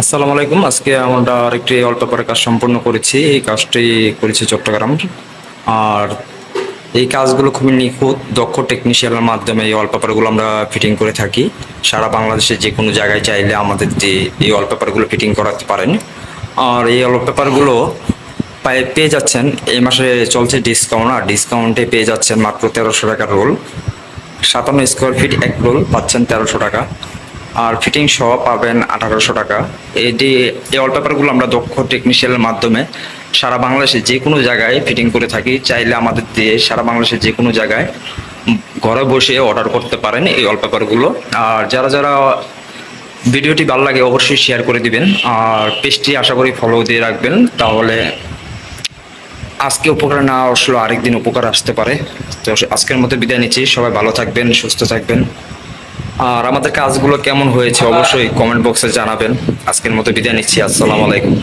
আসসালামু আলাইকুম। আজকে আমরা আরেকটি ওয়ালপেপারের কাজ সম্পূর্ণ করেছি। এই কাজটি করেছি চট্টগ্রাম। আর এই কাজগুলো খুবই নিখুঁত দক্ষ টেকনিশিয়ানের মাধ্যমে এই ওয়ালপেপারগুলো আমরা ফিটিং করে থাকি। সারা বাংলাদেশে যে কোনো জায়গায় চাইলে আমাদের এই ওয়ালপেপারগুলো ফিটিং করাতে পারেন। আর এই ওয়ালপেপারগুলো পেয়ে যাচ্ছেন, এই মাসে চলছে ডিসকাউন্ট, আর ডিসকাউন্টে পেয়ে যাচ্ছেন মাত্র 1300 টাকার রোল। 57 স্কোয়ার ফিট এক রোল পাচ্ছেন 1300 টাকা, আর ফিটিং সহ পাবেন 1800 টাকা। এই ওয়ালপেপারগুলো আমরা দক্ষ টেকনিশিয়ানের মাধ্যমে সারা বাংলাদেশে যে কোনো জায়গায় ফিটিং করে থাকি। চাইলে আমাদের দিয়ে সারা বাংলাদেশে যে কোনো জায়গায় ঘরে বসে অর্ডার করতে পারেন এই ওয়ালপেপারগুলো। আর যারা যারা ভিডিওটি ভালো লাগে অবশ্যই শেয়ার করে দিবেন, আর পেজটি আশা করি ফলো দিয়ে রাখবেন, তাহলে আজকে উপকার না আসলে আরেকদিন উপকার আসতে পারে। তো আজকের মতো বিদায় নিচ্ছি, সবাই ভালো থাকবেন, সুস্থ থাকবেন। আর আমাদের কাজগুলো কেমন হয়েছে অবশ্যই কমেন্ট বক্সে জানাবেন। আজকের মতো বিদায় নিচ্ছি, আসসালামু আলাইকুম।